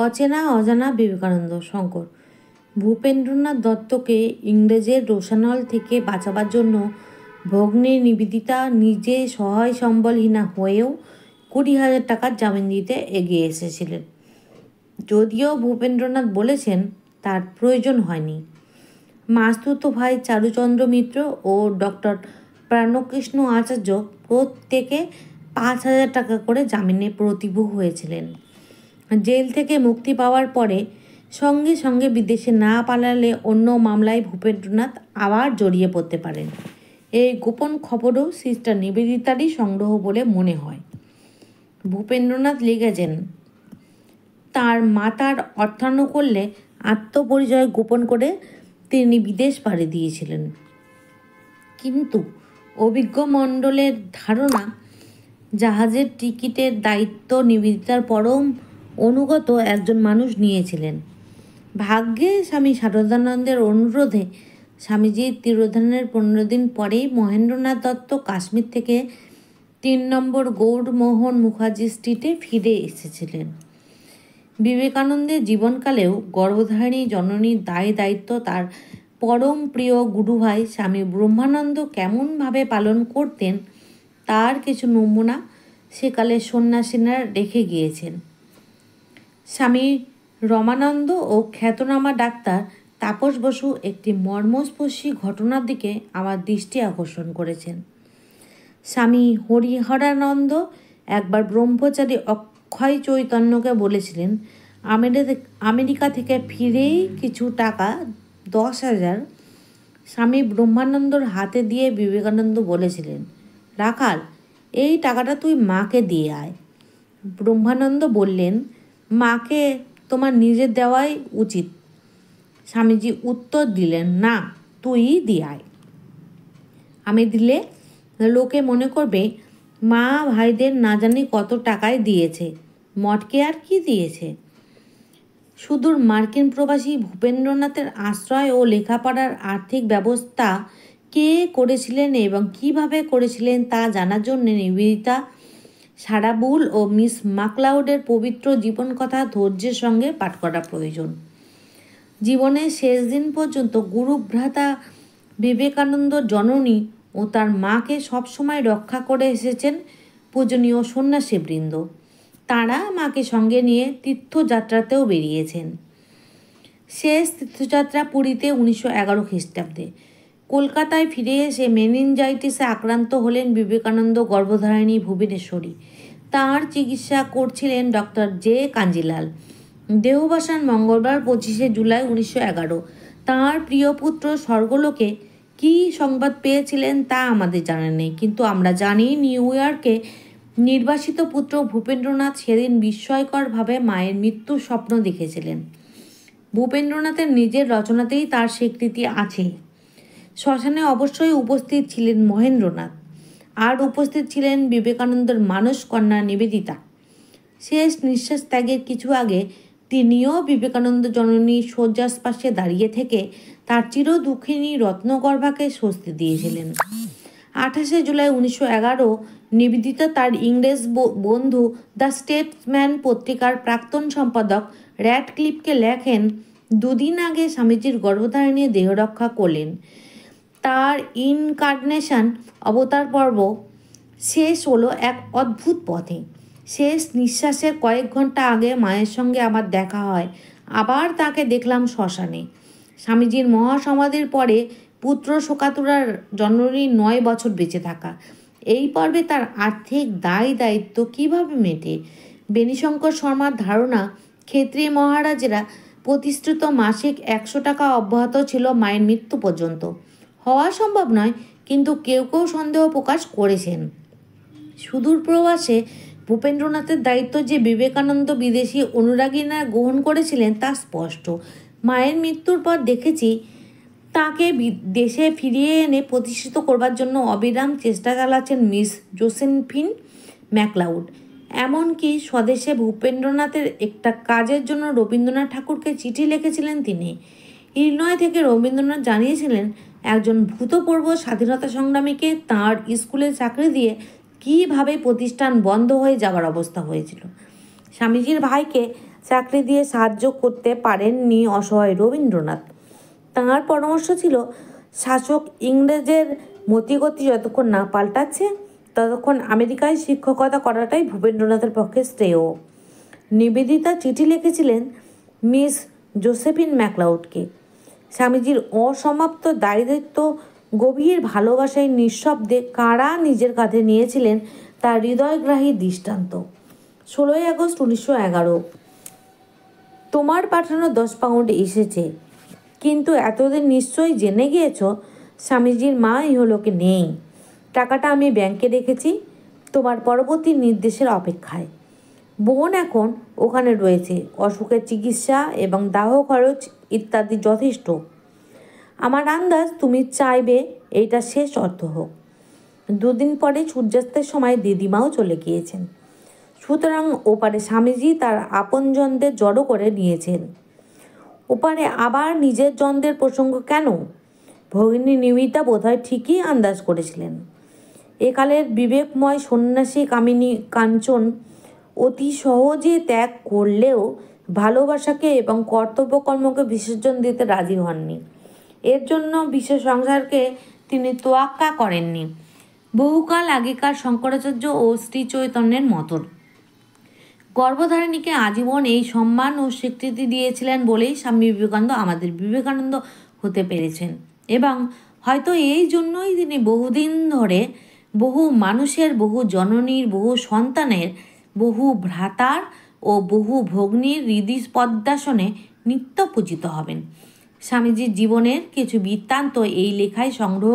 অচেনা অজানা বিবেকানন্দ শঙ্কর। ভূপেন্দ্রনাথ দত্তকে ইংরেজের রোষানল থেকে বাঁচাবার জন্য ভগ্নী নিবেদিতা নিজে সহায় সম্বলহীনা হয়েও 20,000 টাকার জামিন দিতে এগিয়ে এসেছিলেন। যদিও ভূপেন্দ্রনাথ বলেছেন তার প্রয়োজন হয়নি। মাস্তুত ভাই চারুচন্দ্র মিত্র ও ডক্টর প্রাণকৃষ্ণ আচার্য প্রত্যেকে 5,000 টাকা করে জামিনে প্রতিভূ হয়েছিলেন। জেল থেকে মুক্তি পাওয়ার পরে সঙ্গে সঙ্গে বিদেশে না পালালে অন্য মামলায় ভূপেন্দ্রনাথ আবার জড়িয়ে পড়তে পারেন। এই গোপন খবরও সিস্টার নিবেদিতারই সংগ্রহ বলে মনে হয়। ভূপেন্দ্রনাথ লিখেছেন, তার মাতার অর্থানুকূল্যে আত্মপরিচয় গোপন করে তিনি বিদেশ পাড়ি দিয়েছিলেন। কিন্তু অভিজ্ঞ মণ্ডলের ধারণা জাহাজের টিকিটের দায়িত্ব নিবেদিতার পরম অনুগত একজন মানুষ নিয়েছিলেন। ভাগ্যে স্বামী শারদানন্দের অনুরোধে স্বামীজির তিরোধানের 15 দিন পরেই মহেন্দ্রনাথ দত্ত কাশ্মীর থেকে 3 নম্বর গৌরমোহন মুখার্জি স্ট্রিটে ফিরে এসেছিলেন। বিবেকানন্দের জীবনকালেও গর্ভধারিণী জননীর দায় দায়িত্ব তার পরম প্রিয় গুরুভাই স্বামী ব্রহ্মানন্দ কেমনভাবে পালন করতেন তার কিছু নমুনা সেকালের সন্ন্যাসীরা রেখে গিয়েছেন। স্বামী রমানন্দ ও খ্যাতনামা ডাক্তার তাপস বসু একটি মর্মস্পর্শী ঘটনার দিকে আমার দৃষ্টি আকর্ষণ করেছেন। স্বামী হরিহরানন্দ একবার ব্রহ্মচারী অক্ষয় চৈতন্যকে বলেছিলেন, আমেরিকা থেকে ফিরেই কিছু টাকা 10,000 স্বামী ব্রহ্মানন্দর হাতে দিয়ে বিবেকানন্দ বলেছিলেন, রাখাল, এই টাকাটা তুই মাকে দিয়ে আয়। ব্রহ্মানন্দ বললেন, মাকে তোমার নিজের দেওয়াই উচিত। স্বামীজি উত্তর দিলেন, না, তুই দিয়ে আয়। আমি দিলে লোকে মনে করবে মা ভাইদের না জানি কত টাকায় দিয়েছে, মঠকে আর কি দিয়েছে। সুদূর মার্কিন প্রবাসী ভূপেন্দ্রনাথের আশ্রয় ও লেখাপড়ার আর্থিক ব্যবস্থা কে করেছিলেন এবং কিভাবে করেছিলেন তা জানার জন্য নিবেদিতা, সারা বুল ও মিস ম্যাকলাউডের পবিত্র জীবনকথা ধৈর্যের সঙ্গে পাঠ করা প্রয়োজন। জীবনের শেষ দিন পর্যন্ত গুরুভ্রাতা বিবেকানন্দ জননী ও তার মাকে সবসময় রক্ষা করে এসেছেন পূজনীয় সন্ন্যাসীবৃন্দ। তাঁরা মাকে সঙ্গে নিয়ে তীর্থযাত্রাতেও বেরিয়েছেন। শেষ তীর্থযাত্রা পুরীতে 1911 খ্রিস্টাব্দে। কলকাতায় ফিরে এসে মেনিনজাইটিসে আক্রান্ত হলেন বিবেকানন্দ গর্ভধারিণী ভুবনেশ্বরী। তাঁর চিকিৎসা করছিলেন ডক্টর জে কাঞ্জিলাল। দেহবসান মঙ্গলবার 25শে জুলাই 1911। তাঁর প্রিয় পুত্র স্বর্গলোকে কী সংবাদ পেয়েছিলেন তা আমাদের জানা নেই, কিন্তু আমরা জানি নিউ ইয়র্কে নির্বাসিত পুত্র ভূপেন্দ্রনাথ সেদিন বিস্ময়করভাবে মায়ের মৃত্যুর স্বপ্ন দেখেছিলেন। ভূপেন্দ্রনাথের নিজের রচনাতেই তার স্বীকৃতি আছে। শ্মশানে অবশ্যই উপস্থিত ছিলেন মহেন্দ্রনাথ, আর উপস্থিত ছিলেন বিবেকানন্দের মানস কন্যা নিবেদিতা। শেষ নিঃশ্বাস ত্যাগের কিছু আগে তিনিও বিবেকানন্দ জননীর শয্যাস্পাশে দাঁড়িয়ে থেকে তার চির দুঃখিনী রত্নগর্ভাকে স্বস্তি দিয়েছিলেন। 28শে জুলাই 1911 নিবেদিতা তার ইংরেজ বন্ধু দ্য স্টেটসম্যান পত্রিকার প্রাক্তন সম্পাদক র্যাডক্লিফকে লেখেন, 2 দিন আগে স্বামীজির গর্ভধারিণী দেহরক্ষা করলেন। তার ইনকার্নেশন অবতার পর্ব শেষ হলো এক অদ্ভুত পথে। শেষ নিঃশ্বাসের কয়েক ঘন্টা আগে মায়ের সঙ্গে আমার দেখা হয়। আবার তাকে দেখলাম শ্মশানে। স্বামীজির মহাসমাধির পরে পুত্র শোকাতুরার জননীর 9 বছর বেঁচে থাকা। এই পর্বে তার আর্থিক দায় দায়িত্ব কীভাবে মেটে? বেণীশঙ্কর শর্মার ধারণা, ক্ষেত্রীয় মহারাজেরা প্রতিশ্রুত মাসিক 100 টাকা অব্যাহত ছিল মায়ের মৃত্যু পর্যন্ত। হওয়া সম্ভব নয়, কিন্তু কেউ কেউ সন্দেহ প্রকাশ করেছেন। সুদূর প্রবাসে ভূপেন্দ্রনাথের দায়িত্ব যে বিবেকানন্দ বিদেশি অনুরাগীরা গ্রহণ করেছিলেন তা স্পষ্ট। মায়ের মৃত্যুর পর দেখেছি তাকে দেশে ফিরিয়ে এনে প্রতিষ্ঠিত করবার জন্য অবিরাম চেষ্টা চালাচ্ছেন মিস জোসেফিন ম্যাকলাউড। এমনকি স্বদেশে ভূপেন্দ্রনাথের একটা কাজের জন্য রবীন্দ্রনাথ ঠাকুরকে চিঠি লিখেছিলেন তিনি। ইলিনয় থেকে রবীন্দ্রনাথ জানিয়েছিলেন একজন ভূতপূর্ব স্বাধীনতা সংগ্রামীকে তাঁর স্কুলে চাকরি দিয়ে কীভাবে প্রতিষ্ঠান বন্ধ হয়ে যাওয়ার অবস্থা হয়েছিল। স্বামীজির ভাইকে চাকরি দিয়ে সাহায্য করতে পারেননি অসহায় রবীন্দ্রনাথ। তাঁর পরামর্শ ছিল, শাসক ইংরেজের মতিগতি যতক্ষণ না পাল্টাচ্ছে ততক্ষণ আমেরিকায় শিক্ষকতা করাটাই ভূপেন্দ্রনাথের পক্ষে শ্রেয়। নিবেদিতা চিঠি লিখেছিলেন মিস জোসেফিন ম্যাকলাউডকে। স্বামীজির অসমাপ্ত দায়িত্ব, গভীর ভালোবাসায় নিঃশব্দে কারা নিজের কাঁধে নিয়েছিলেন তার হৃদয়গ্রাহী দৃষ্টান্ত। 16ই আগস্ট 1911। তোমার পাঠানো 10 পাউন্ড এসেছে, কিন্তু এতদিন নিশ্চয়ই জেনে গিয়েছ স্বামীজির মা ইহলোকে নেই। টাকাটা আমি ব্যাংকে রেখেছি, তোমার পরবর্তী নির্দেশের অপেক্ষায়। বোন এখন ওখানে রয়েছে, অসুখের চিকিৎসা এবং দাহ খরচ ইত্যাদি যথেষ্ট। আমার আন্দাজ তুমি চাইবে এইটা শেষ অর্থ হোক। 2 দিন পরে সূর্যাস্তের সময় দিদিমাও চলে গিয়েছেন। সুতরাং ওপারে স্বামীজি তার আপনজনদের জড়ো করে নিয়েছেন। ওপারে আবার নিজের জনদের প্রসঙ্গ কেন? ভগিনী নিবেদিতা বোধহয় ঠিকই আন্দাজ করেছিলেন। একালের বিবেকময় সন্ন্যাসী কামিনী কাঞ্চন অতি সহজে ত্যাগ করলেও ভালোবাসাকে এবং কর্তব্যকর্মকে বিসর্জন দিতে রাজি হননি। এর জন্য বিশ্ব সংসারকে তিনি তোয়াক্কা করেননি। বহুকাল আগেকার শঙ্করাচার্য ও শ্রী চৈতন্যের মতন গর্ভধারিণীকে আজীবন এই সম্মান ও স্বীকৃতি দিয়েছিলেন বলেই স্বামী বিবেকানন্দ আমাদের বিবেকানন্দ হতে পেরেছেন, এবং হয়তো এই জন্যই তিনি বহুদিন ধরে বহু মানুষের, বহু জননীর, বহু সন্তানের, বহু ভ্রাতার ও বহু ভগ্নীর হৃদয়পদ্মাসনে নিত্য পূজিত হবেন। স্বামীজির জীবনের কিছু বৃত্তান্ত এই লেখায় সংগ্রহ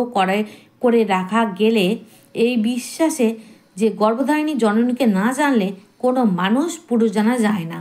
করে রাখা গেলে এই বিশ্বাসে যে গর্ভধারিণী জননীকে না জানলে কোনো মানুষ পুরো জানা যায় না।